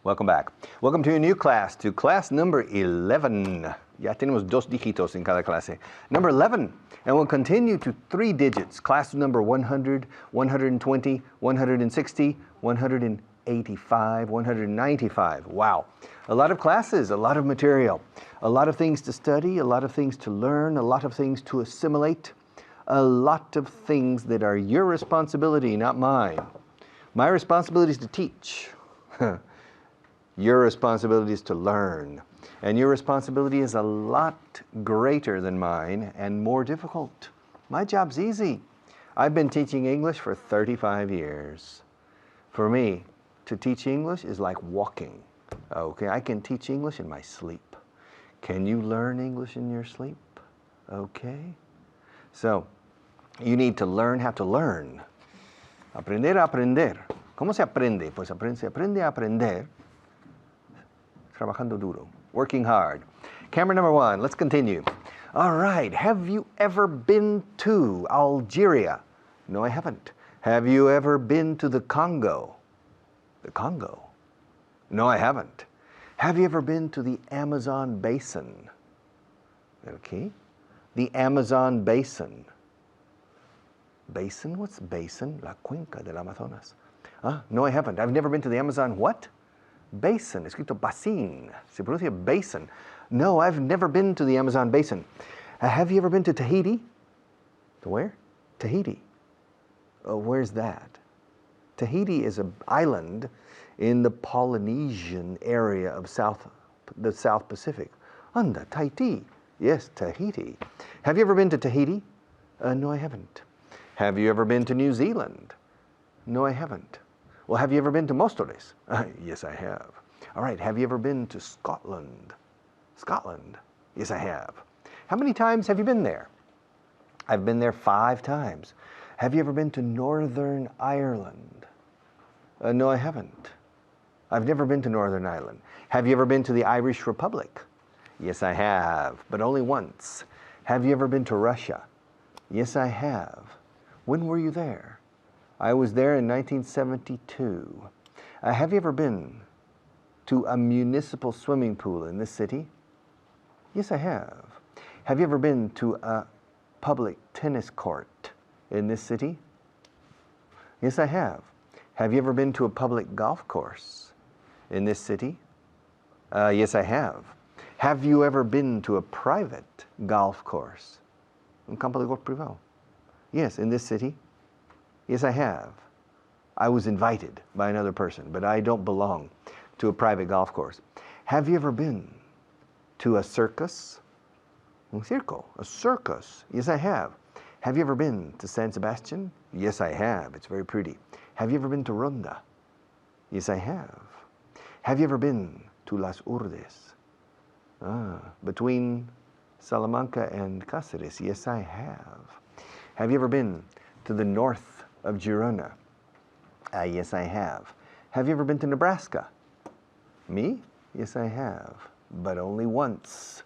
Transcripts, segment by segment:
Welcome back. Welcome to a new class, to class number 11. Ya tenemos dos dígitos en cada clase. Number 11, and we'll continue to 3 digits. Class number 100, 120, 160, 185, 195. Wow. A lot of classes, a lot of material, a lot of things to study, a lot of things to learn, a lot of things to assimilate, a lot of things that are your responsibility, not mine. My responsibility is to teach. Your responsibility is to learn. And your responsibility is a lot greater than mine and more difficult. My job's easy. I've been teaching English for 35 years. For me, to teach English is like walking. Okay, I can teach English in my sleep. Can you learn English in your sleep? Okay. So, you need to learn how to learn. Aprender a aprender. ¿Cómo se aprende? Pues se aprende a aprender trabajando duro, working hard. Camera number 1, let's continue. All right, have you ever been to Algeria? No, I haven't. Have you ever been to the Congo? The Congo? No, I haven't. Have you ever been to the Amazon Basin? Okay. The Amazon Basin. Basin? What's basin? La cuenca del Amazonas. No, I haven't. I've never been to the Amazon what? Basin. Escrito basin. Se pronuncia basin. No, I've never been to the Amazon Basin. Have you ever been to Tahiti? To where? Tahiti. Oh, where's that? Tahiti is an island in the Polynesian area of the South Pacific. Anda, Tahiti. Yes, Tahiti. Have you ever been to Tahiti? No, I haven't. Have you ever been to New Zealand? No, I haven't. Well, have you ever been to Móstoles? Yes, I have. All right, have you ever been to Scotland? Scotland? Yes, I have. How many times have you been there? I've been there 5 times. Have you ever been to Northern Ireland? No, I haven't. I've never been to Northern Ireland. Have you ever been to the Irish Republic? Yes, I have, but only once. Have you ever been to Russia? Yes, I have. When were you there? I was there in 1972. Have you ever been to a municipal swimming pool in this city? Yes, I have. Have you ever been to a public tennis court in this city? Yes, I have. Have you ever been to a public golf course in this city? Yes, I have. Have you ever been to a private golf course? Un campo de golf privado? Yes, in this city? Yes, I have. I was invited by another person, but I don't belong to a private golf course. Have you ever been to a circus? Un circo, a circus. Yes, I have. Have you ever been to San Sebastian? Yes, I have. It's very pretty. Have you ever been to Ronda? Yes, I have. Have you ever been to Las Urdes? Between Salamanca and Cáceres? Yes, I have. Have you ever been to the north of Girona? Yes, I have. Have you ever been to Nebraska? Me? Yes, I have, but only once.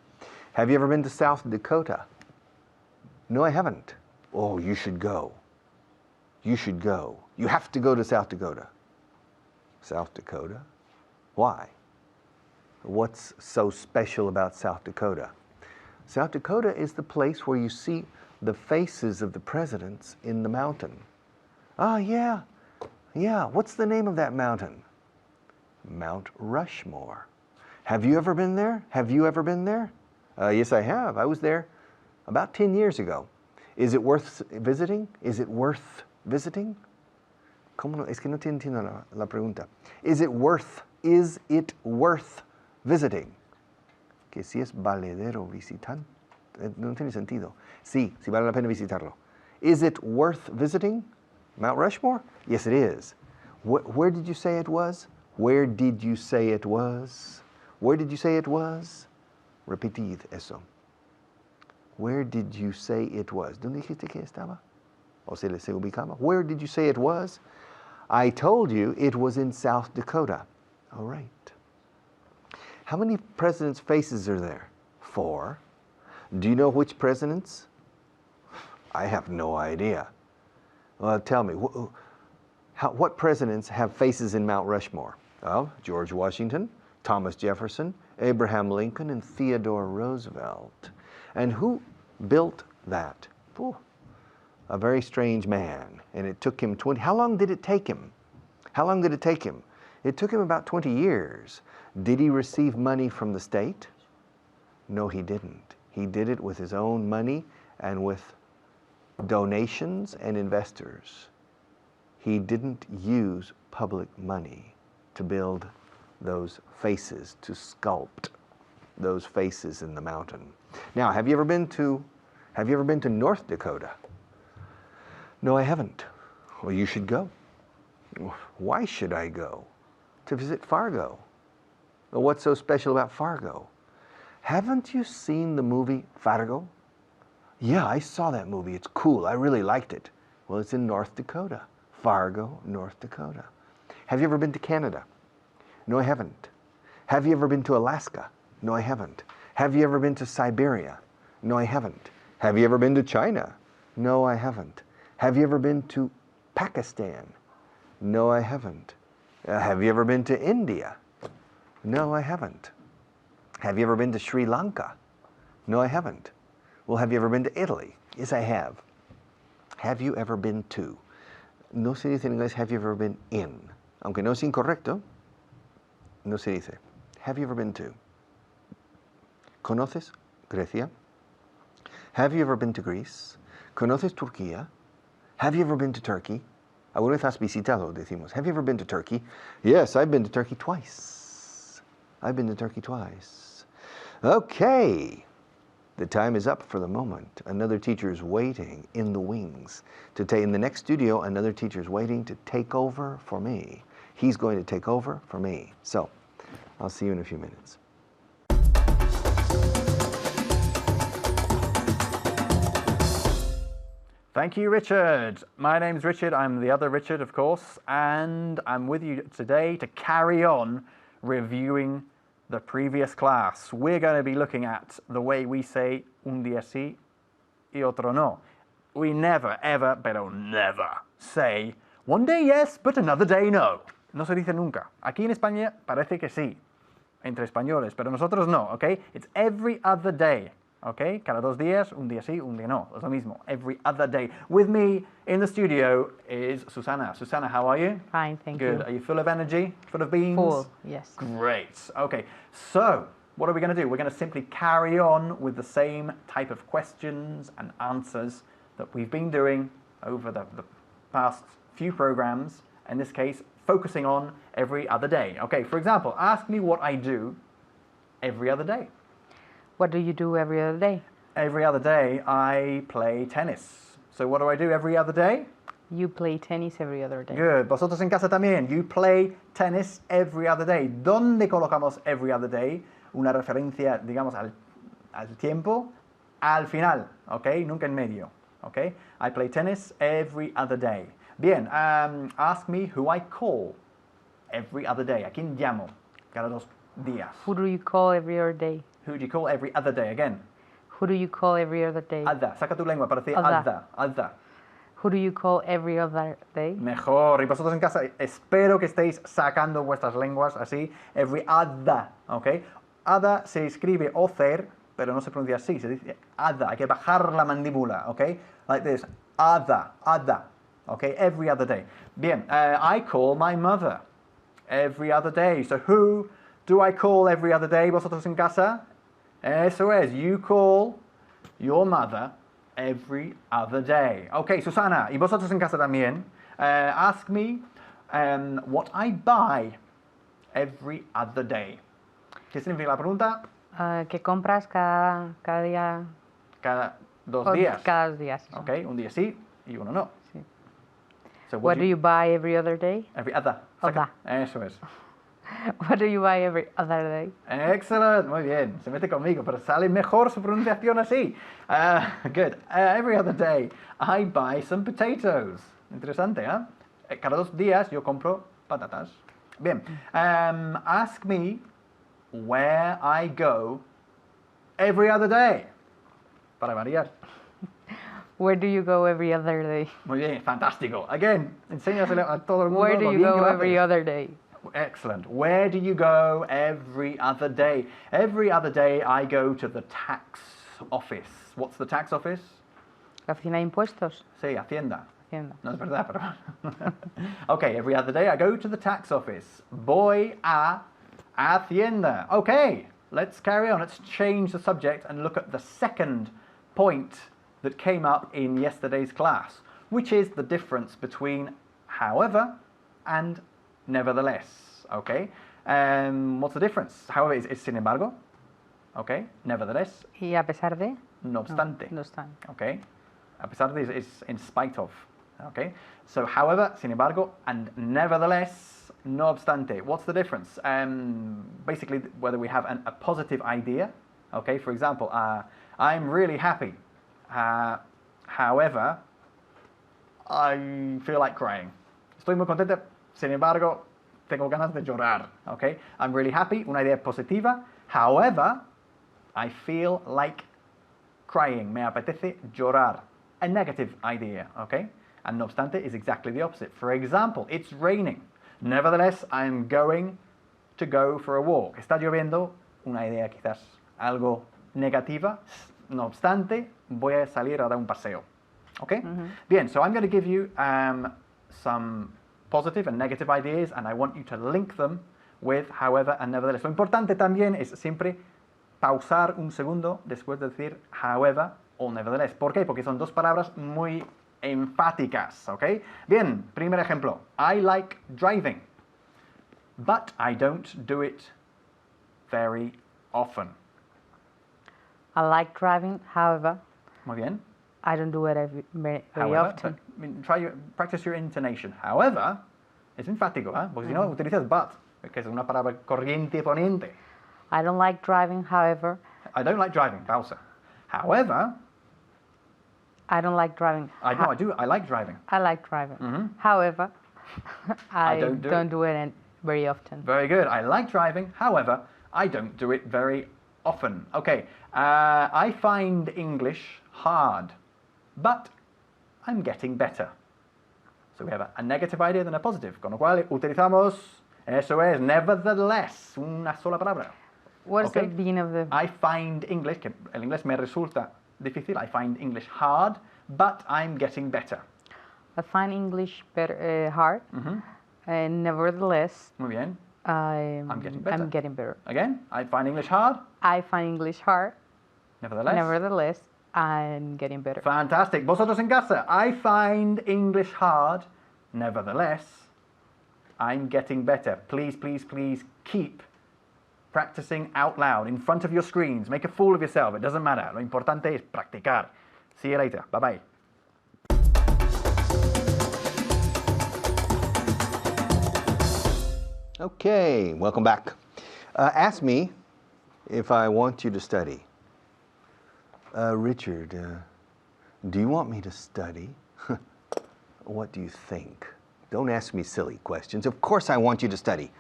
Have you ever been to South Dakota? No, I haven't. Oh, you should go. You should go. You have to go to South Dakota. South Dakota? Why? What's so special about South Dakota? South Dakota is the place where you see the faces of the presidents in the mountain. Yeah. What's the name of that mountain? Mount Rushmore. Have you ever been there? Have you ever been there? Yes, I have. I was there about 10 years ago. Is it worth visiting? Is it worth visiting? ¿Cómo no? Es que no entiendo la pregunta. Is it worth visiting? Que si es valedero visitar. No tiene sentido. Sí, si vale la pena visitarlo. Is it worth visiting? Mount Rushmore? Yes, it is. Where did you say it was? Where did you say it was? Where did you say it was? Repetid eso. Where did you say it was? ¿Dónde dijiste que estaba? ¿O se ubicaba? Where did you say it was? I told you it was in South Dakota. All right. How many presidents' faces are there? 4. Do you know which presidents? I have no idea. Well, tell me, what presidents have faces in Mount Rushmore? of George Washington, Thomas Jefferson, Abraham Lincoln, and Theodore Roosevelt. And who built that? Ooh, a very strange man. And it took him 20, how long did it take him? How long did it take him? It took him about 20 years. Did he receive money from the state? No, he didn't. He did it with his own money and with donations and investors. He didn't use public money to build those faces, to sculpt those faces in the mountain. Now, have you ever been to North Dakota? No, I haven't. Well, you should go. Why should I go? To visit Fargo. Well, what's so special about Fargo? Haven't you seen the movie Fargo? Yeah, I saw that movie. It's cool. I really liked it. Well, it's in North Dakota. Fargo, North Dakota. Have you ever been to Canada? No, I haven't. Have you ever been to Alaska? No, I haven't. Have you ever been to Siberia? No, I haven't. Have you ever been to China? No, I haven't. Have you ever been to Pakistan? No, I haven't. Have you ever been to India? No, I haven't. Have you ever been to Sri Lanka? No, I haven't. Well, have you ever been to Italy? Yes, I have. Have you ever been to? No se dice en inglés, have you ever been in? Aunque no es incorrecto, no se dice. Have you ever been to? ¿Conoces Grecia? Have you ever been to Greece? ¿Conoces Turquía? Have you ever been to Turkey? ¿Alguna vez has visitado? Decimos. Have you ever been to Turkey? Yes, I've been to Turkey twice. I've been to Turkey twice. Okay. The time is up for the moment. Another teacher is waiting in the wings. In the next studio, another teacher is waiting to take over for me. He's going to take over for me. So, I'll see you in a few minutes. Thank you, Richard. My name's Richard. I'm the other Richard, of course, and I'm with you today to carry on reviewing the previous class. We're going to be looking at the way we say un día sí y otro no. We never, ever, pero never say one day yes, but another day no. No se dice nunca. Aquí en España parece que sí, entre españoles, pero nosotros no, ¿ok? It's every other day, ¿ok? Cada 2 días, un día sí, un día no. Es lo mismo, every other day. With me in the studio is Susana. Susana, how are you? Fine, thank you. Good. Are you full of energy? Full of beans? Full, yes. Great. Okay, so what are we going to do? We're going to simply carry on with the same type of questions and answers that we've been doing over the past few programs. In this case, focusing on every other day. Okay, for example, ask me what I do every other day. What do you do every other day? Every other day, I play tennis. So what do I do every other day? You play tennis every other day. Good. Vosotros en casa también. You play tennis every other day. ¿Dónde colocamos every other day? Una referencia, digamos, al tiempo, al final, ¿ok? Nunca en medio, ¿ok? I play tennis every other day. Bien, ask me who I call every other day. ¿A quién llamo cada 2 días? Who do you call every other day? Who do you call every other day? Again. Who do you call every other day? Other. Saca tu lengua para decir Other. Other. Who do you call every other day? Mejor. Y vosotros en casa, espero que estéis sacando vuestras lenguas así. Every other, ¿ok? Other se escribe other, pero no se pronuncia así. Se dice other. Hay que bajar la mandíbula, ¿ok? Like this. Other. Okay, every other day. Bien, I call my mother every other day. So who do I call every other day? Vosotros en casa? Eso es. You call your mother every other day. Okay, Susana, y vosotros en casa también. Ask me what I buy every other day. ¿Qué significa la pregunta? ¿Qué compras cada día? Cada 2 días. Cada 2 días. Okay, un día sí y uno no. Sí. So What do you buy every other day? Every other. Other. Eso es. What do you buy every other day? Excellent, muy bien. Se mete conmigo, pero sale mejor su pronunciación así. Good. Every other day, I buy some potatoes. Interesante, ¿eh? Cada 2 días yo compro patatas. Bien. Ask me where I go every other day. Para variar. Where do you go every other day? Muy bien, fantástico. Again, enséñaselo a todo el mundo. Where do lo you bien que go lo every haces. other day? Excellent. Where do you go every other day? Every other day I go to the tax office. What's the tax office? La oficina de impuestos. Sí, Hacienda. Hacienda. No es verdad, pero... Okay, every other day I go to the tax office. Voy a Hacienda. Okay, let's carry on. Let's change the subject and look at the second point that came up in yesterday's class, which is the difference between however and nevertheless. Okay, what's the difference? However is sin embargo. Okay, nevertheless, Y a pesar de. no obstante. No obstante. Okay, a pesar de is in spite of. Okay, so however, sin embargo, and nevertheless, no obstante. What's the difference? Basically, whether we have a positive idea. Okay, for example, I'm really happy. However, I feel like crying. Estoy muy contenta, sin embargo, tengo ganas de llorar. Okay, I'm really happy, una idea positiva. However, I feel like crying. Me apetece llorar. A negative idea. Okay, and no obstante is exactly the opposite. For example, it's raining. Nevertheless, I'm going to go for a walk. Está lloviendo, una idea quizás algo negativa. No obstante, voy a salir a dar un paseo. Okay? Bien, so I'm going to give you some positive and negative ideas, and I want you to link them with however and nevertheless. Lo importante también es siempre pausar un segundo después de decir however o nevertheless. ¿Por qué? Porque son dos palabras muy enfáticas, ¿ok? Bien, primer ejemplo. I like driving, but I don't do it very often. I like driving, however, Muy bien. I don't do it very However, often. practice your intonation. However, es enfático, ¿eh? Porque si no utilizas but, que es una palabra corriente y poniente. I don't like driving, however, I don't like driving, pausa. However, I don't like driving. I do. I like driving. I like driving. However, I don't don't do do it very often. Very good. I like driving. However, I don't do it very often. Okay. I find English hard, but I'm getting better. So we have a negative idea and a positive. Con lo cual utilizamos, eso es, nevertheless, una sola palabra. What's Okay. the beginning of the... I find English, que el inglés me resulta difícil. I find English hard, but I'm getting better. I find English hard, and nevertheless, Muy bien. I'm getting better. I'm getting better. Again, I find English hard, I find English hard, nevertheless. nevertheless, I'm getting better. Fantastic. Vosotros en casa. I find English hard. Nevertheless, I'm getting better. Please, please, please keep practicing out loud in front of your screens. Make a fool of yourself. It doesn't matter. Lo importante es practicar. See you later. Bye-bye. Okay, welcome back. Ask me if I want you to study. Richard, do you want me to study? What do you think? Don't ask me silly questions. Of course I want you to study.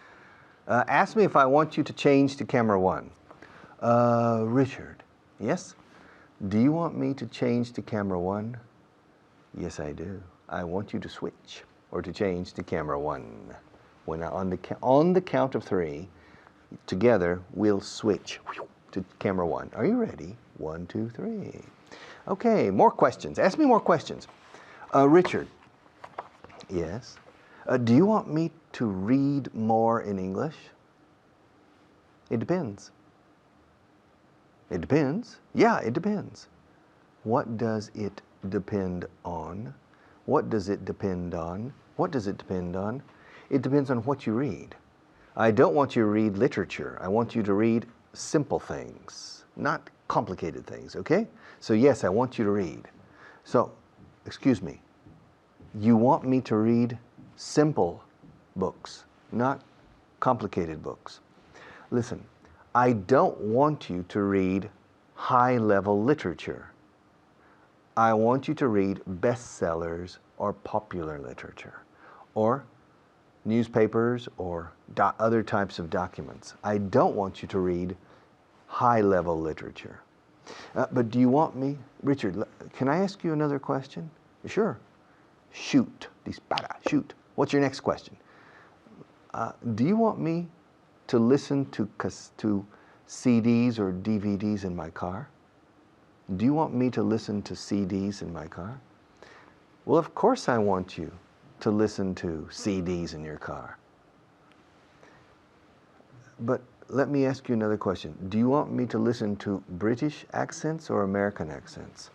Ask me if I want you to change to camera one. Richard, yes? Do you want me to change to camera one? Yes, I do. I want you to switch or to change to camera one. When on the count of three, together we'll switch to camera one. Are you ready? 1, 2, 3. Okay, more questions. Ask me more questions. Richard, yes? Do you want me to read more in English? It depends. It depends? Yeah, it depends. What does it depend on? What does it depend on? What does it depend on? It depends on what you read. I don't want you to read literature. I want you to read simple things, not complicated things, okay? So yes, I want you to read. So, excuse me, you want me to read simple books, not complicated books. Listen, I don't want you to read high-level literature. I want you to read bestsellers or popular literature, or newspapers or other types of documents. I don't want you to read high-level literature. But do you want me, Richard, can I ask you another question? Sure. Shoot. Dispara. Shoot. What's your next question? Do you want me to listen to CDs or DVDs in my car? Do you want me to listen to CDs in my car? Well, of course I want you to listen to CDs in your car. But let me ask you another question. Do you want me to listen to British accents or American accents?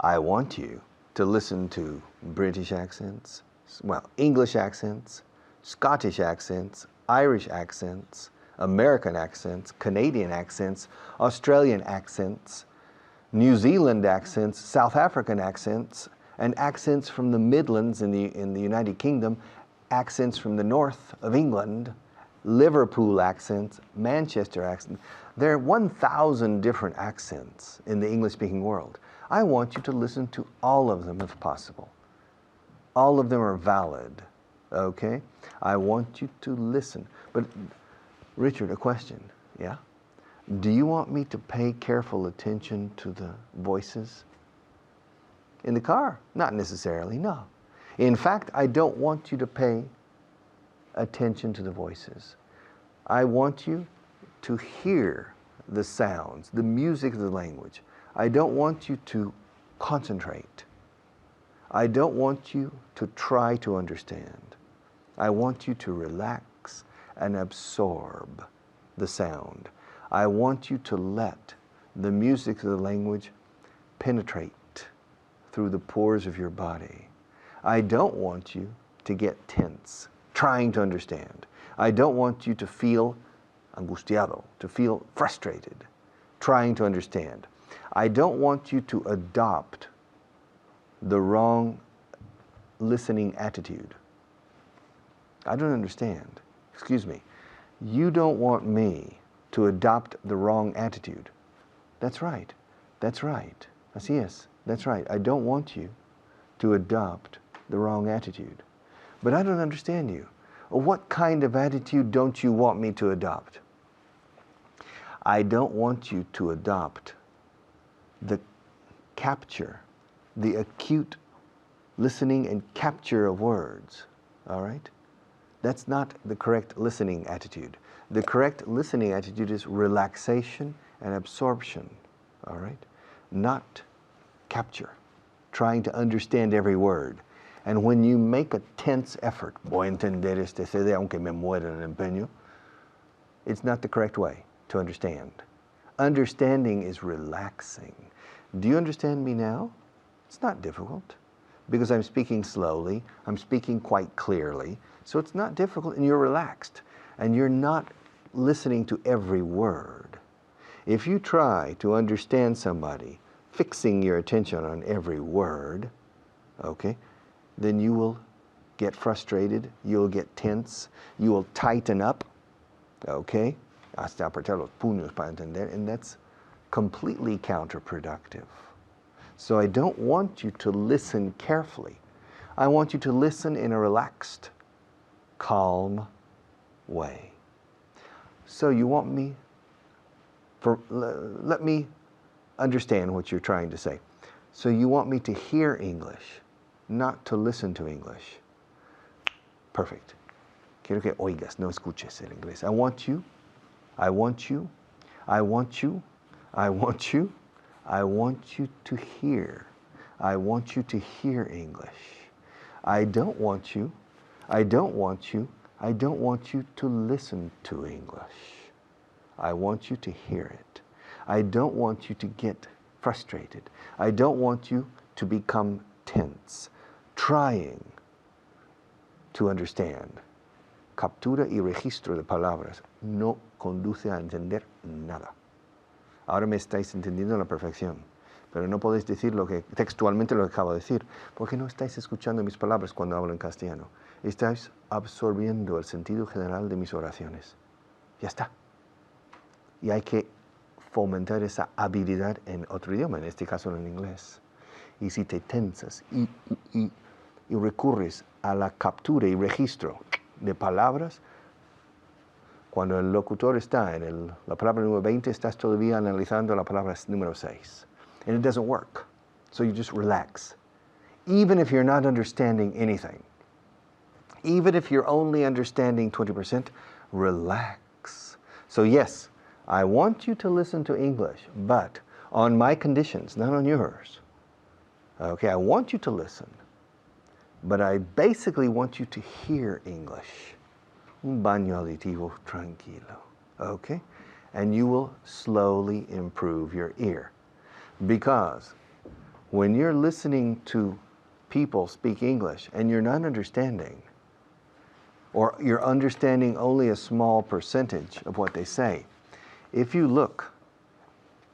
I want you to listen to British accents, well, English accents, Scottish accents, Irish accents, American accents, Canadian accents, Australian accents, New Zealand accents, South African accents, and accents from the Midlands in the United Kingdom, accents from the north of England, Liverpool accents, Manchester accents. There are 1,000 different accents in the English-speaking world. I want you to listen to all of them if possible. All of them are valid, okay? I want you to listen. But Richard, a question, yeah? Do you want me to pay careful attention to the voices? In the car? Not necessarily, no. In fact, I don't want you to pay attention to the voices. I want you to hear the sounds, the music of the language. I don't want you to concentrate. I don't want you to try to understand. I want you to relax and absorb the sound. I want you to let the music of the language penetrate through the pores of your body. I don't want you to get tense, trying to understand. I don't want you to feel angustiado, to feel frustrated, trying to understand. I don't want you to adopt the wrong listening attitude. I don't understand. Excuse me. You don't want me to adopt the wrong attitude. That's right. That's right. Así es. That's right. I don't want you to adopt the wrong attitude. But I don't understand you. What kind of attitude don't you want me to adopt? I don't want you to adopt the capture, the acute listening and capture of words, all right? That's not the correct listening attitude. The correct listening attitude is relaxation and absorption, all right? Not capture, trying to understand every word. And when you make a tense effort, voy a entender este CD aunque me muera en el empeño, it's not the correct way to understand. Understanding is relaxing. Do you understand me now? It's not difficult because I'm speaking slowly, I'm speaking quite clearly, so it's not difficult and you're relaxed and you're not listening to every word. If you try to understand somebody, fixing your attention on every word, okay, then you will get frustrated, you'll get tense, you will tighten up, okay? Hasta apretar los puños para entender, and that's completely counterproductive. So I don't want you to listen carefully. I want you to listen in a relaxed, calm way. So you want me, let me understand what you're trying to say. So you want me to hear English, not to listen to English. Perfect. Quiero que oigas, no escuches el inglés. I want you, I want you, I want you, I want you, I want you to hear. I want you to hear English. I don't want you, I don't want you, I don't want you to listen to English. I want you to hear it. I don't want you to get frustrated. I don't want you to become tense, trying to understand. Captura y registro de palabras no conduce a entender nada. Ahora me estáis entendiendo a la perfección, pero no podéis decir textualmente lo que acabo de decir, porque no estáis escuchando mis palabras cuando hablo en castellano. Estáis absorbiendo el sentido general de mis oraciones. Ya está. Y hay que fomentar esa habilidad en otro idioma, en este caso en inglés. Y si te tensas y recurres a la captura y registro de palabras, cuando el locutor está en la palabra número 20, estás todavía analizando la palabra número 6. And it doesn't work. So you just relax. Even if you're not understanding anything, Even if you're only understanding 20%, relax. So yes, I want you to listen to English, but on my conditions, not on yours. Okay, I want you to listen, but I basically want you to hear English. Un baño auditivo tranquilo. Okay? And you will slowly improve your ear. Because when you're listening to people speak English and you're not understanding, or you're understanding only a small percentage of what they say, if you look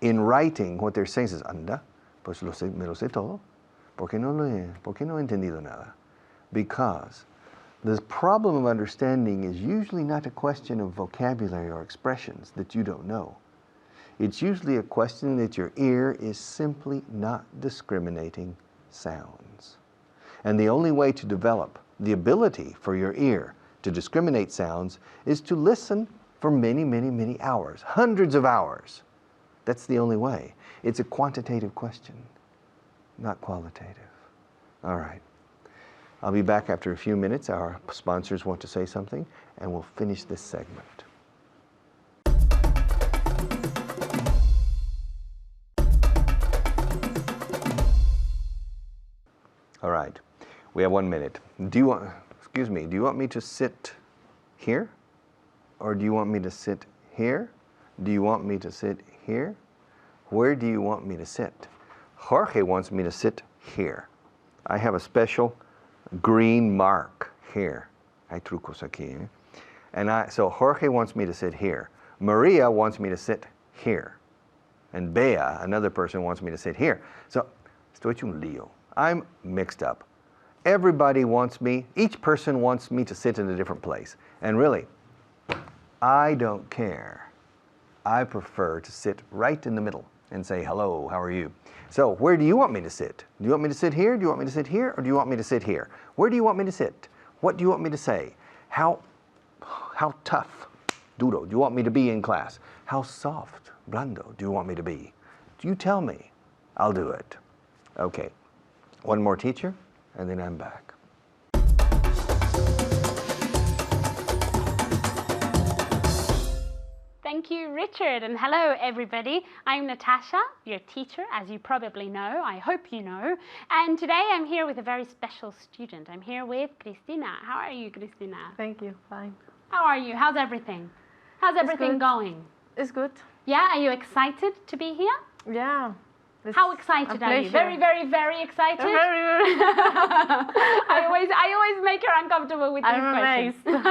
in writing, what they're saying is, anda, pues me lo sé todo. ¿Por qué no he entendido nada? Because the problem of understanding is usually not a question of vocabulary or expressions that you don't know. It's usually a question that your ear is simply not discriminating sounds. And the only way to develop the ability for your ear to discriminate sounds is to listen for many, many, many hours, hundreds of hours. That's the only way. It's a quantitative question, not qualitative. All right. I'll be back after a few minutes. Our sponsors want to say something, and we'll finish this segment. All right. We have 1 minute. Do you want me to sit here? Or do you want me to sit here? Do you want me to sit here? Where do you want me to sit? Jorge wants me to sit here. I have a special green mark here. Hay trucos aquí. So Jorge wants me to sit here. Maria wants me to sit here. And Bea, another person, wants me to sit here. So, estoy hecho un lío. I'm mixed up. Everybody wants me, each person wants me to sit in a different place. And really, I don't care. I prefer to sit right in the middle and say, hello, how are you? So where do you want me to sit? Do you want me to sit here? Do you want me to sit here? Or do you want me to sit here? Where do you want me to sit? What do you want me to say? How tough, duro, do you want me to be in class? How soft, blando, do you want me to be? Do you tell me? I'll do it. Okay, one more teacher, and then I'm back. Thank you, Richard, and hello, everybody. I'm Natasha, your teacher, as you probably know. I hope you know. And today I'm here with a very special student. I'm here with Cristina. How are you, Cristina? Thank you. Fine. How are you? How's everything? How's everything good. going? It's good. Yeah, are you excited to be here? Yeah. How excited are you? Very, very, very excited? Very, very. I always make her uncomfortable with these questions. Amazed.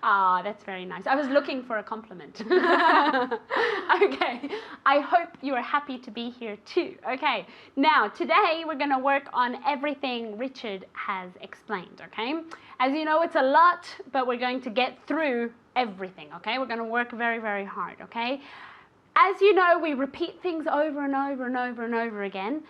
Ah, that's very nice. I was looking for a compliment. Okay, I hope you are happy to be here too. Okay, now today we're going to work on everything Richard has explained, okay? As you know, it's a lot, but we're going to get through everything, okay? We're going to work very, very hard, okay? As you know, we repeat things over and over and over and over again.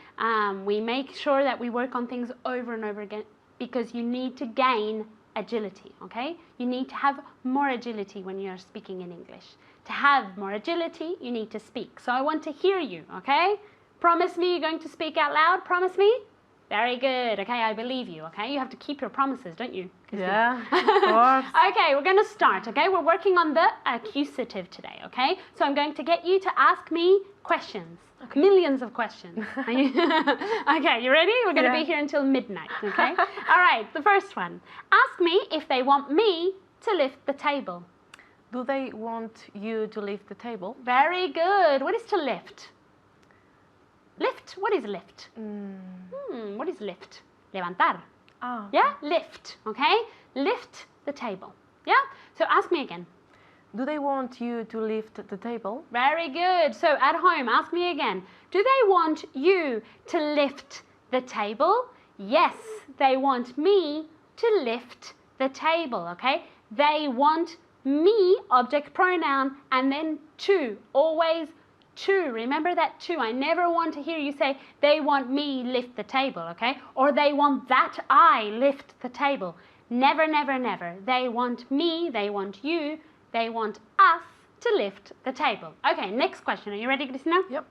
We make sure that we work on things over and over again because you need to gain agility, okay? You need to have more agility when you're speaking in English. To have more agility, you need to speak. So I want to hear you, okay? Promise me you're going to speak out loud. Promise me? Very good. Okay, I believe you, okay? You have to keep your promises, don't you? Yeah, of course. Okay, we're going to start, okay? We're working on the accusative today, okay? So I'm going to get you to ask me questions. Okay. Millions of questions. Okay, you ready? We're going to be here until midnight, okay? All right, the first one. Ask me if they want me to lift the table. Do they want you to lift the table? Very good. What is to lift? Lift? What is lift? What is lift? Levantar. Ah. Yeah? Lift. Okay? Lift the table. Yeah? So ask me again. Do they want you to lift the table? Very good. So at home, ask me again. Do they want you to lift the table? Yes, they want me to lift the table. Okay? They want me, object pronoun, and then to. Always to. Remember that to. I never want to hear you say, they want me lift the table, okay? Or they want that I lift the table. Never, never, never. They want me, they want you, they want us to lift the table. Okay, next question. Are you ready, Cristina? Yep.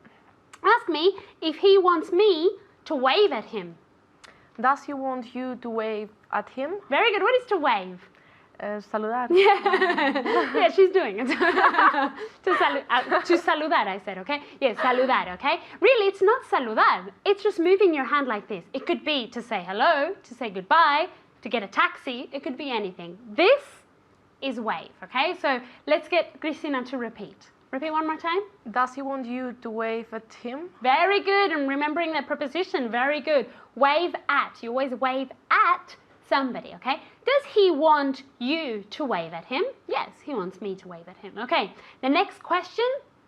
Ask me if he wants me to wave at him. Does he want you to wave at him. Very good. What is to wave? Saludar. Yeah, she's doing it. To saludar, I said, okay? Yes, saludar, okay? Really, it's not saludar. It's just moving your hand like this. It could be to say hello, to say goodbye, to get a taxi. It could be anything. This is wave, okay? So let's get Cristina to repeat. Repeat one more time. Does he want you to wave at him? Very good. And remembering that preposition, very good. Wave at. You always wave at somebody, okay? Does he want you to wave at him? Yes, he wants me to wave at him. Okay, the next question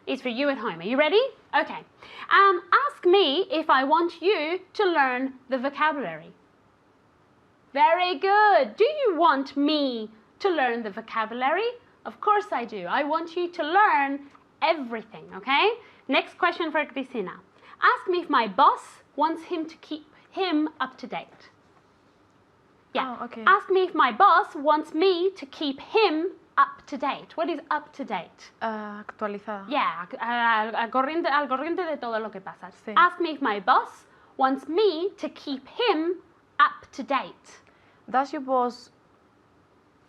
is for you at home. Are you ready? Okay. Ask me if I want you to learn the vocabulary. Very good. Do you want me to learn the vocabulary? Of course I do. I want you to learn everything, okay? Next question for Cristina. Ask me if my boss wants him to keep him up to date. Yeah. Oh, okay. Ask me if my boss wants me to keep him up to date. What is up to date? Actualizada. Yeah, al corriente de todo lo que pasa. Sí. Ask me if my boss wants me to keep him up to date. Does your boss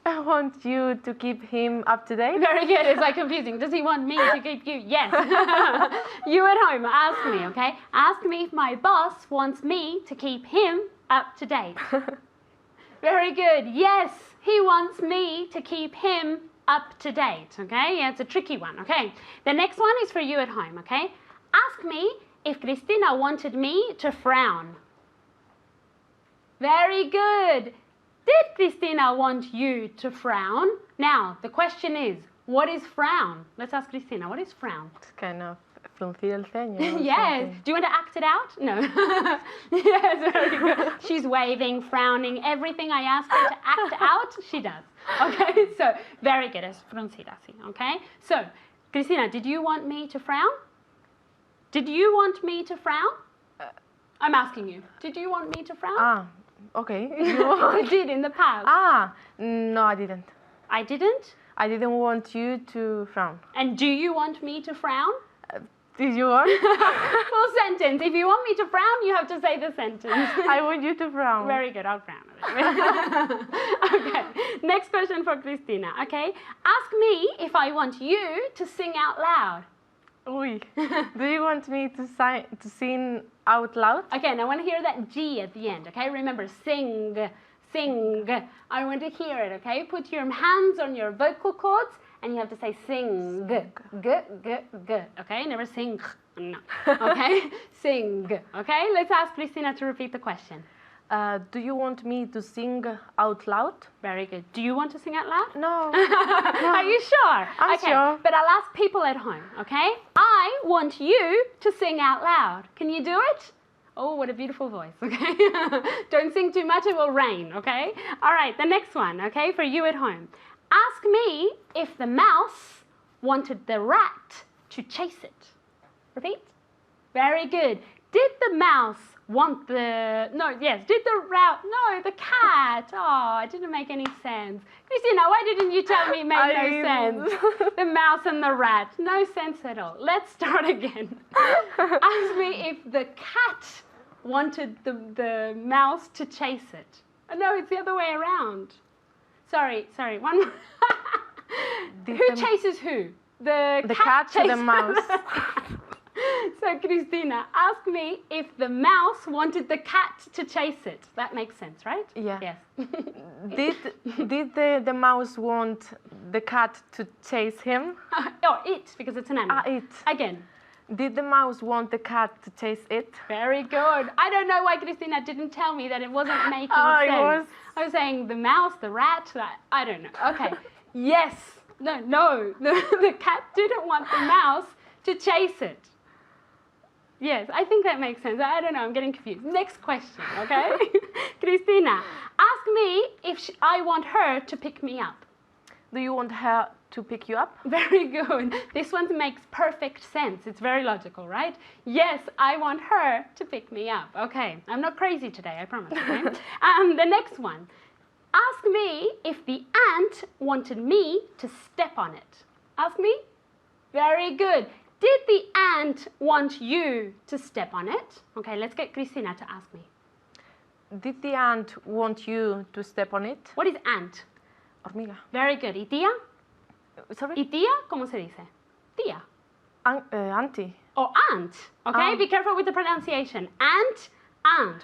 want you to keep him up to date? Very good. It's like confusing. Does he want me to keep you? Yes. You at home, ask me, okay? Ask me if my boss wants me to keep him up to date. Very good. Yes, he wants me to keep him up to date, okay? Yeah, it's a tricky one, okay? The next one is for you at home, okay? Ask me if Cristina wanted me to frown. Very good. Did Cristina want you to frown? Now, the question is, what is frown? Let's ask Cristina, what is frown? It's kind of fruncir el ceño. or Yes. something. Do you want to act it out? No. Yes, very good. She's waving, frowning. Everything I ask her to act out, she does. Okay, so very good. Es fruncir así, okay? So, Cristina, did you want me to frown? Did you want me to frown? I'm asking you. Did you want me to frown? Ah, okay. You did in the past. No, I didn't. I didn't? I didn't want you to frown. And do you want me to frown? Did you want? Full sentence. If you want me to frown, you have to say the sentence. I want you to frown. Very good, I'll frown. Okay, next question for Cristina, okay? Ask me if I want you to sing out loud. Uy. Do you want me to sing out loud? Okay, and I want to hear that G at the end, okay? Remember, sing, sing. I want to hear it, okay? Put your hands on your vocal cords and you have to say sing, g, g, g, g, okay? Never sing, no, okay? Sing, okay? Let's ask Cristina to repeat the question. Do you want me to sing out loud? Very good. Do you want to sing out loud? No. Are you sure? I'm okay, sure. But I'll ask people at home, okay? I want you to sing out loud. Can you do it? Oh, what a beautiful voice, okay? Don't sing too much, it will rain, okay? All right, the next one, okay, for you at home. Ask me if the mouse wanted the rat to chase it. Repeat. Very good. Did the mouse want the... did the cat. Oh, it didn't make any sense. Cristina, why didn't you tell me it made no sense? The mouse and the rat. No sense at all. Let's start again. Ask me if the cat wanted the mouse to chase it. Oh, no, it's the other way around. Sorry, one more. Who chases who? The cat to the chases mouse. So, Cristina, ask me if the mouse wanted the cat to chase it. That makes sense, right? Yeah. Yes. Did the mouse want the cat to chase him? Oh, it, because it's an animal. It. Again. Did the mouse want the cat to chase it? Very good. I don't know why Cristina didn't tell me that it wasn't making sense. I was saying the mouse, the rat, I don't know. Okay. Yes. No. The cat didn't want the mouse to chase it. Yes, I think that makes sense. I don't know, I'm getting confused. Next question, okay? Cristina, ask me if I want her to pick me up. Do you want her to pick you up? Very good. This one makes perfect sense. It's very logical, right? Yes, I want her to pick me up. Okay, I'm not crazy today, I promise. Okay? The next one. Ask me if the ant wanted me to step on it. Ask me? Very good. Did the ant want you to step on it? Okay, let's get Cristina to ask me. Did the ant want you to step on it? What is ant? Hormiga. Very good. ¿Y tía? Sorry? ¿Y tía? ¿Cómo se dice? Tía. Auntie. Or ant. Okay? Be careful with the pronunciation. Ant.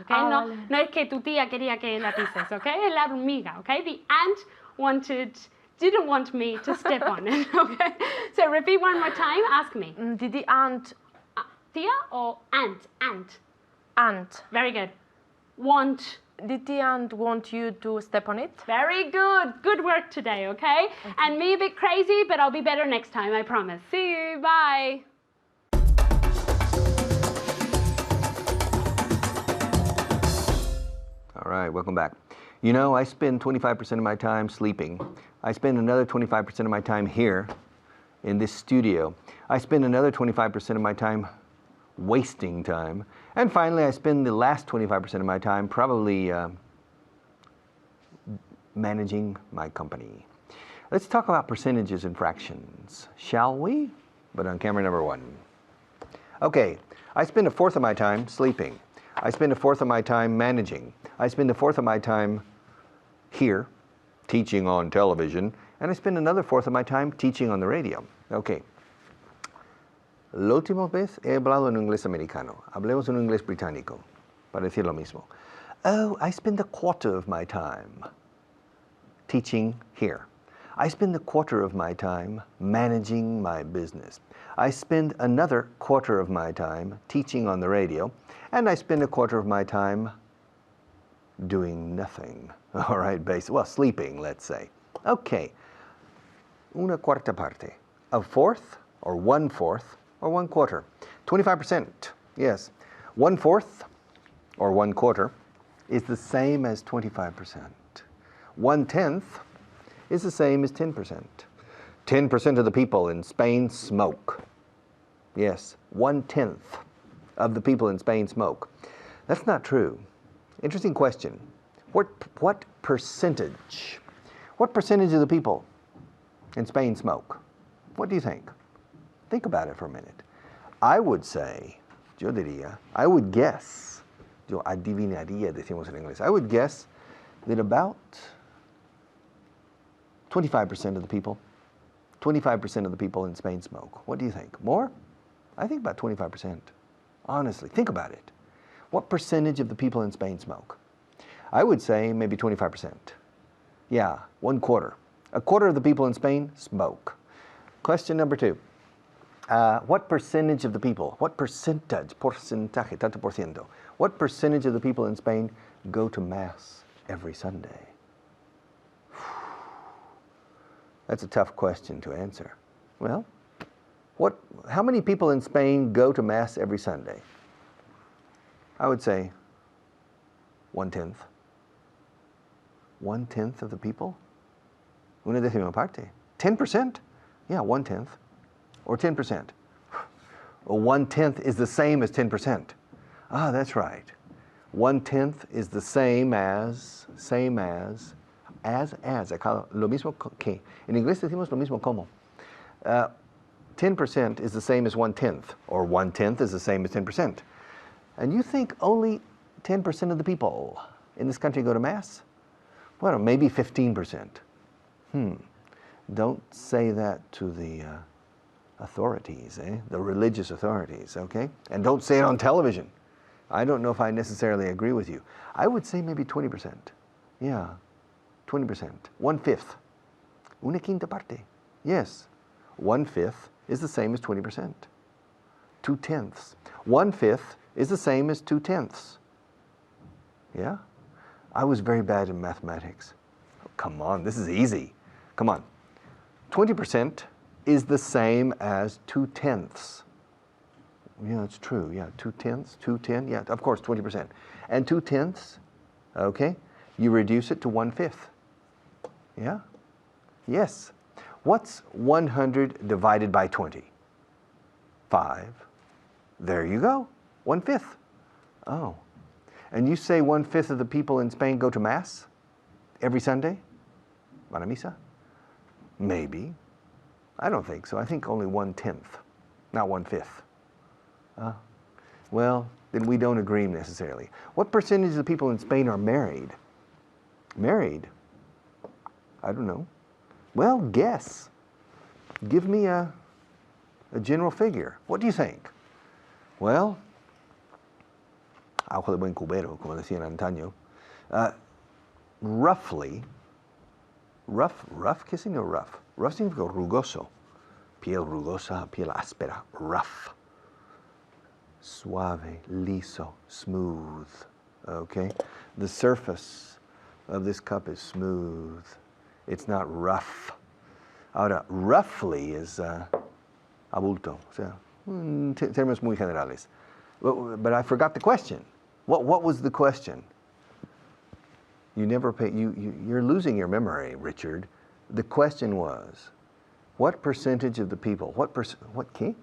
Okay? No, Vale. no es que tu tía quería que la pises, okay? Es la hormiga, okay? The ant didn't want me to step on it, okay? So repeat one more time. Ask me. Did the ant Tía or ant? ant? Very good. Want. Did the ant want you to step on it? Very good. Good work today, okay? And me a bit crazy, but I'll be better next time, I promise. See you. Bye. All right, welcome back. You know, I spend 25% of my time sleeping. I spend another 25% of my time here in this studio. I spend another 25% of my time wasting time. And finally, I spend the last 25% of my time probably managing my company. Let's talk about percentages and fractions, shall we? But on camera number 1. Okay, I spend a fourth of my time sleeping. I spend a fourth of my time managing. I spend a fourth of my time here, teaching on television, and I spend another fourth of my time teaching on the radio. Okay. La última vez he hablado en inglés americano. Hablemos en inglés británico, para decir lo mismo. Oh, I spend a quarter of my time teaching here. I spend a quarter of my time managing my business. I spend another quarter of my time teaching on the radio, and I spend a quarter of my time doing nothing. All right, well, sleeping, let's say. Okay, una cuarta parte. A fourth, or 1/4, or 1/4. 25%, yes. 1/4, or 1/4, is the same as 25%. 1/10 is the same as 10%. 10% of the people in Spain smoke. Yes, 1/10 of the people in Spain smoke. That's not true. Interesting question. What percentage? What percentage of the people in Spain smoke? What do you think? Think about it for a minute. I would say, yo diría, I would guess, yo adivinaría, decimos en inglés, I would guess that about 25% of the people, 25% of the people in Spain smoke. What do you think? More? I think about 25%. Honestly, think about it. What percentage of the people in Spain smoke? I would say maybe 25%. Yeah, 1/4. A quarter of the people in Spain smoke. Question number 2. What percentage of the people, what percentage, porcentaje, tanto por ciento, what percentage of the people in Spain go to Mass every Sunday? That's a tough question to answer. Well, how many people in Spain go to Mass every Sunday? I would say 1/10. 1/10 of the people? Una décima parte. 10%? Yeah, 1/10. Or 10%. Well, 1/10 is the same as 10%. Ah, that's right. 1/10 is the same as, acá, lo mismo que. En inglés decimos lo mismo como. 10% is the same as 1/10, or 1/10 is the same as 10%. And you think only 10% of the people in this country go to Mass? Well, maybe 15%. Don't say that to the authorities, the religious authorities, okay? And don't say it on television. I don't know if I necessarily agree with you. I would say maybe 20%. Yeah, 20%. 1/5. Una quinta parte. Yes, 1/5 is the same as 20%. 2/10. 1/5 is the same as 2/10. Yeah? I was very bad in mathematics. Oh, come on, this is easy. Come on. 20% is the same as 2/10. Yeah, it's true. Yeah, 2/10, 2/10. Yeah, of course, 20%. And 2/10, okay, you reduce it to 1/5. Yeah? Yes. What's 100 divided by 20? 5. There you go. 1/5. Oh. And you say 1/5 of the people in Spain go to Mass every Sunday? Van a misa? Maybe. I don't think so. I think only 1/10, not 1/5. Well, then we don't agree necessarily. What percentage of the people in Spain are married? Married? I don't know. Well, guess. Give me a general figure. What do you think? Well, ojo de buen cubero, como decían antaño. Roughly, rough, ¿qué significa rough? Rough significa rugoso. Piel rugosa, piel áspera, rough. Suave, liso, smooth. Okay? The surface of this cup is smooth. It's not rough. Ahora, roughly is abulto, o sea, términos muy generales. But I forgot the question. What was the question? You never pay. You're losing your memory, Richard. The question was, what percentage of the people? What percentage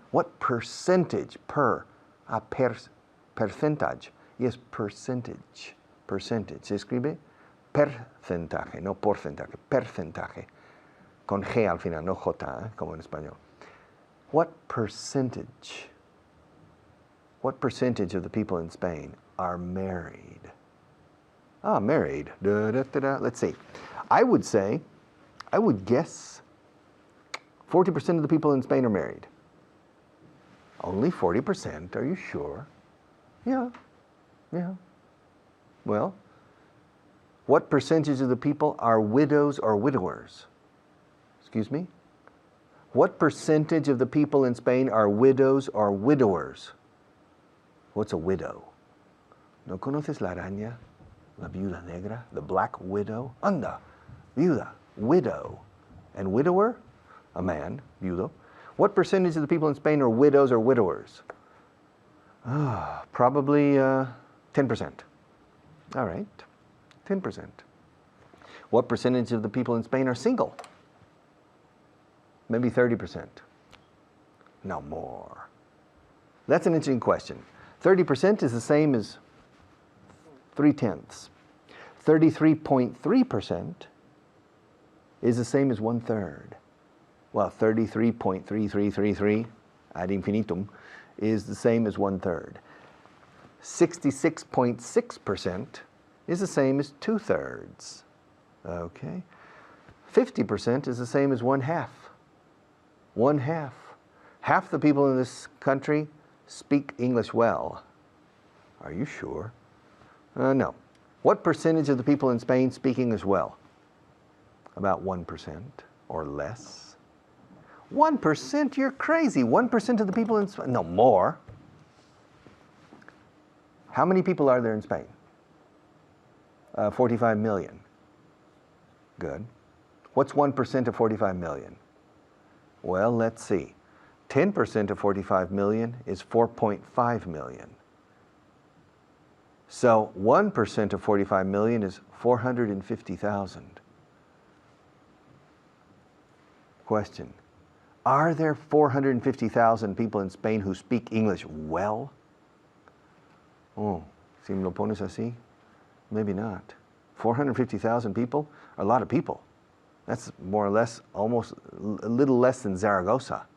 percentage? Yes, percentage. Percentage. Se escribe percentaje, no porcentaje. Percentaje. Con G al final, no J, como en español. What percentage of the people in Spain are married? Married. Let's see. I would guess 40% of the people in Spain are married. Only 40%, are you sure? Yeah. Well, what percentage of the people are widows or widowers? Excuse me? What percentage of the people in Spain are widows or widowers? What's a widow? ¿No conoces la araña? La viuda negra? The black widow? Anda, viuda, widow. And widower? A man, viudo. What percentage of the people in Spain are widows or widowers? Probably 10%. All right, 10%. What percentage of the people in Spain are single? Maybe 30%. No more. That's an interesting question. 30% is the same as 3/10. 33.3% is the same as 1/3. Well, 33.3333 ad infinitum is the same as 1/3. 66.6% is the same as 2/3. Okay. 50% is the same as 1/2. 1/2. Half the people in this country speak English well. Are you sure? No. What percentage of the people in Spain speak English well? About 1% or less. 1%? You're crazy. 1% of the people in Spain? No, more. How many people are there in Spain? 45 million. Good. What's 1% of 45 million? Well, let's see. 10% of 45 million is 4.5 million. So 1% of 45 million is 450,000. Question. Are there 450,000 people in Spain who speak English well? Oh, si me lo pones así, maybe not. 450,000 people are a lot of people. That's more or less almost a little less than Zaragoza.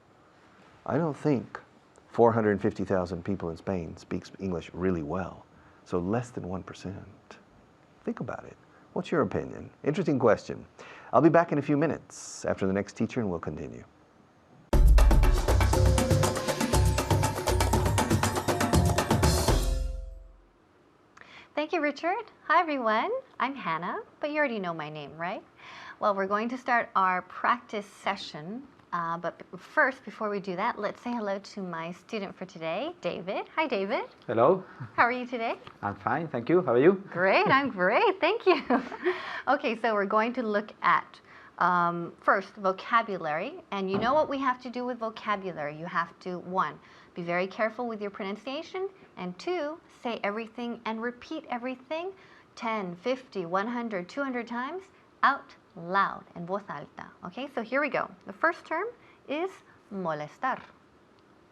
I don't think 450,000 people in Spain speaks English really well. So less than 1%. Think about it. What's your opinion? Interesting question. I'll be back in a few minutes after the next teacher and we'll continue. Thank you, Richard. Hi, everyone. I'm Hannah, but you already know my name, right? Well, we're going to start our practice session. But first, before we do that, let's say hello to my student for today, David. Hi, David. Hello. How are you today? I'm fine, thank you. How are you? Great, I'm great. Thank you. Okay, so we're going to look at first vocabulary. And you know what we have to do with vocabulary? You have to, 1, be very careful with your pronunciation, and 2, say everything and repeat everything 10, 50, 100, 200 times out loud, en voz alta. Okay, so here we go. The first term is molestar.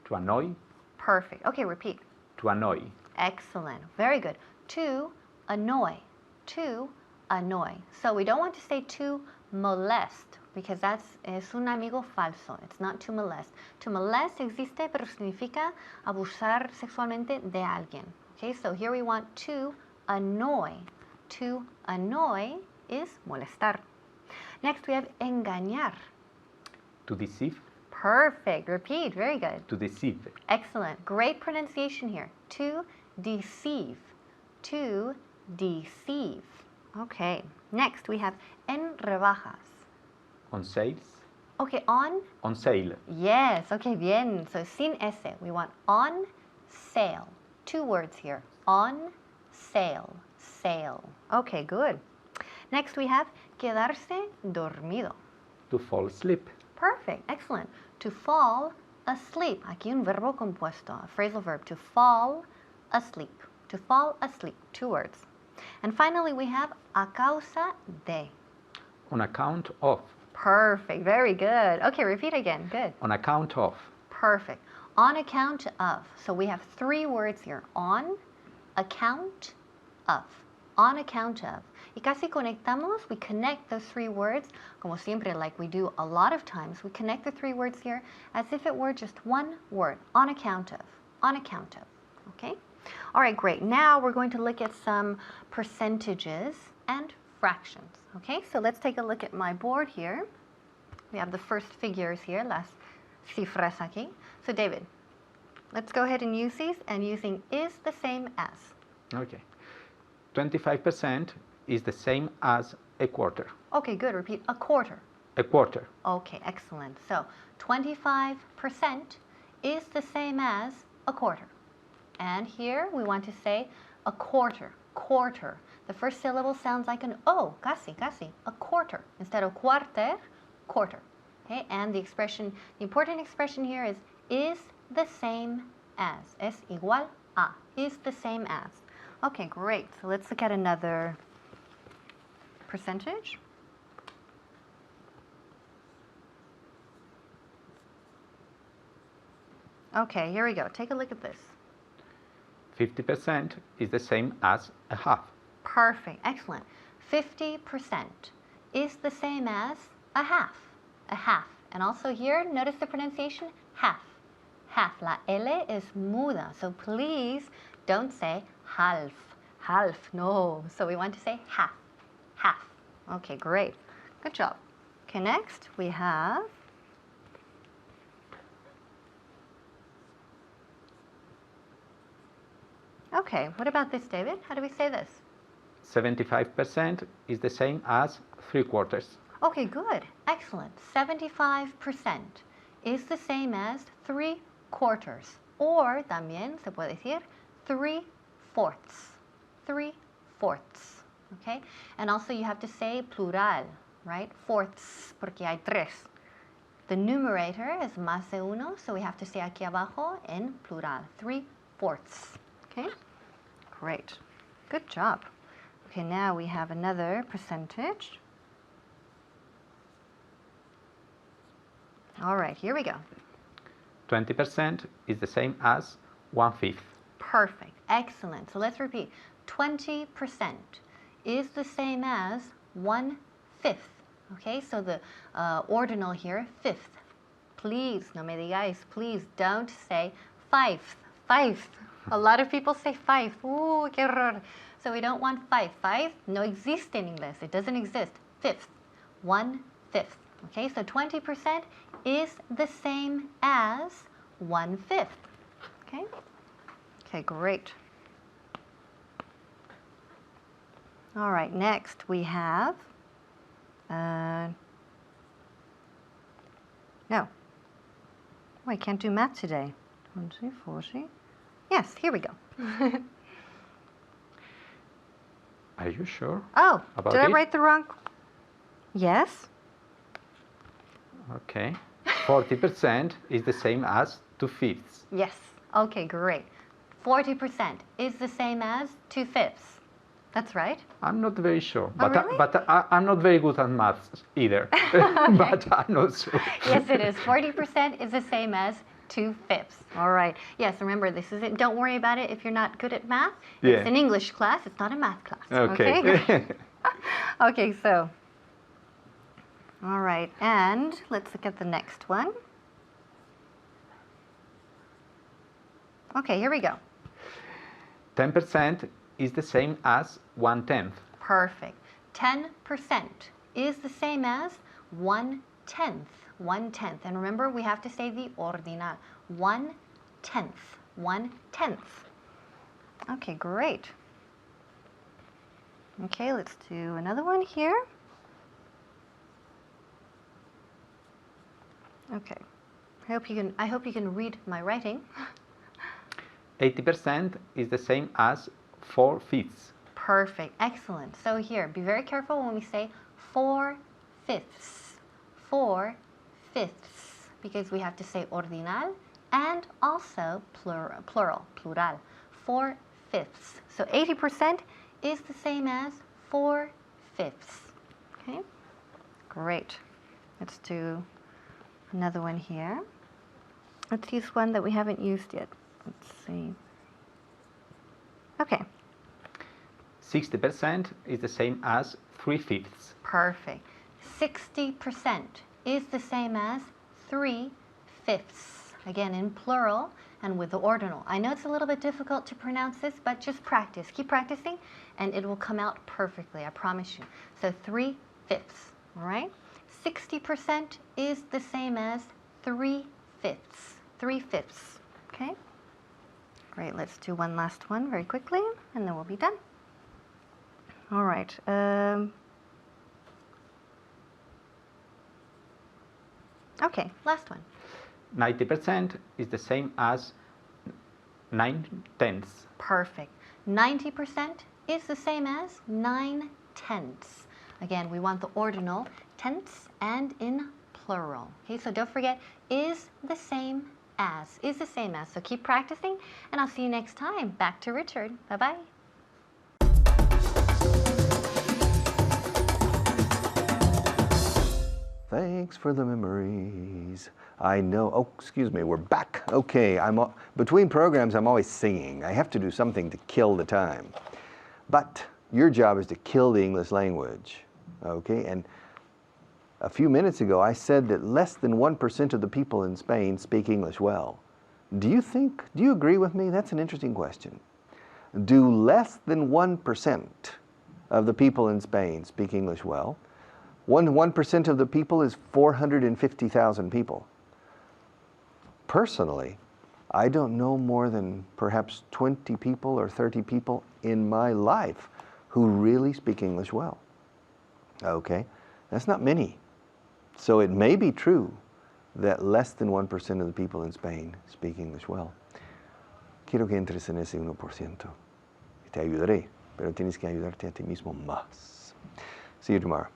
To annoy. Perfect. Okay, repeat. To annoy. Excellent. Very good. To annoy. To annoy. So we don't want to say to molest, because es un amigo falso. It's not to molest. To molest existe, pero significa abusar sexualmente de alguien. ¿Ok? Okay, so here we want to annoy. To annoy is molestar. Next we have engañar. To deceive. Perfect. Repeat. Very good. To deceive. Excellent. Great pronunciation here. To deceive. To deceive. Okay. Next we have en rebajas. On sales. Okay, on. On sale. Yes. Okay, bien. So sin S. We want on sale. 2 words here. On sale. Sale. Okay, good. Next we have quedarse dormido. To fall asleep. Perfect. Excellent. To fall asleep. Aquí un verbo compuesto, a phrasal verb. To fall asleep. To fall asleep. 2 words. And finally we have a causa de. On account of. Perfect. Very good. Okay, repeat again. Good. On account of. Perfect. On account of. So we have 3 words here. On account of. On account of. Y casi conectamos, we connect those 3 words, como siempre, like we do a lot of times. We connect the 3 words here as if it were just one word. On account of. On account of. Okay? All right, great. Now we're going to look at some percentages and fractions. Okay, so let's take a look at my board here. We have the first figures here, las cifras aquí. So David, let's go ahead and use these, and using is the same as. Okay. 25% is the same as a quarter. Okay, good. Repeat. A quarter. A quarter. Okay, excellent. So 25% is the same as a quarter. And here we want to say a quarter. Quarter. The first syllable sounds like an O. Casi, casi. A quarter. Instead of cuarter, quarter. Okay, and the expression, the important expression here is the same as. Es igual a. Is the same as. Okay, great. So let's look at another percentage. Okay, here we go. Take a look at this. 50% is the same as a half. Perfect. Excellent. 50% is the same as a half. A half. And also here, notice the pronunciation, half. Half. La L is muda. So please don't say half. Half. No. So we want to say half. Half. Okay, great. Good job. Okay, next we have okay, what about this, David? How do we say this? 75% is the same as 3/4. Okay, good. Excellent. 75% is the same as 3/4. Or también se puede decir 3/4. 3/4. Okay? And also you have to say plural, right? Fourths, porque hay 3. The numerator is más de uno, so we have to say aquí abajo en plural. 3/4. Okay? Great. Good job. Okay, now we have another percentage. All right, here we go. 20% is the same as 1/5. Perfect. Excellent. So let's repeat. 20% is the same as 1/5. Okay, so the ordinal here, fifth. Please, no me digáis, please don't say fifth. Fifth. A lot of people say fifth. Ooh, qué horror. So we don't want five. Five no existe in English. It doesn't exist. Fifth. 1/5. Okay, so 20% is the same as 1/5. Okay? Okay, great. All right, next we have, no. Oh, I can't do math today. 20, 40. Yes, here we go. Are you sure? Oh, About did I it? write the wrong? Yes. Okay. 40% is the same as 2/5. Yes. Okay, great. 40% is the same as 2/5. That's right. I'm not very sure, Oh, but really? I'm not very good at maths either. But I'm not sure. Yes, it is. 40% is the same as 2/5. All right. Yes, remember, this is it. Don't worry about it if you're not good at math. Yeah. It's an English class. It's not a math class. Okay. Great. Okay, so. All right. And let's look at the next one. Okay, here we go. 10% is the same as 1/10. Perfect. 10% is the same as 1/10. 1/10. And remember, we have to say the ordinal. 1/10. 1/10. Okay, great. Okay, let's do another one here. Okay. I hope you can read my writing. 80% is the same as 4/5. Perfect. Excellent. So here, be very careful when we say 4/5. 4/5. Because we have to say ordinal and also plural. 4/5. So 80% is the same as 4/5. Okay? Great. Let's do another one here. Let's use one that we haven't used yet. Let's see. Okay. 60% is the same as 3/5. Perfect. 60% is the same as 3/5. Again, in plural and with the ordinal. I know it's a little bit difficult to pronounce this, but just practice. Keep practicing, and it will come out perfectly, I promise you. So 3/5, all right? 60% is the same as 3/5. 3/5, okay? Great, let's do one last one very quickly, and then we'll be done. All right. Okay, last one. 90% is the same as 9/10. Perfect. 90% is the same as 9/10. Again, we want the ordinal tense and in plural. Okay, so don't forget, is the same as. Is the same as. So keep practicing, and I'll see you next time. Back to Richard. Bye-bye. Thanks for the memories. I know. Oh, excuse me. We're back. Okay. Between programs, I'm always singing. I have to do something to kill the time. But your job is to kill the English language. Okay. And a few minutes ago, I said that less than 1% of the people in Spain speak English well. Do you agree with me? That's an interesting question. Do less than 1% of the people in Spain speak English well? 1% of the people is 450,000 people. Personally, I don't know more than perhaps 20 people or 30 people in my life who really speak English well. Okay, that's not many. So it may be true that less than 1% of the people in Spain speak English well. Quiero que entres en ese 1%. Te ayudaré, pero tienes que ayudarte a ti mismo más. See you tomorrow.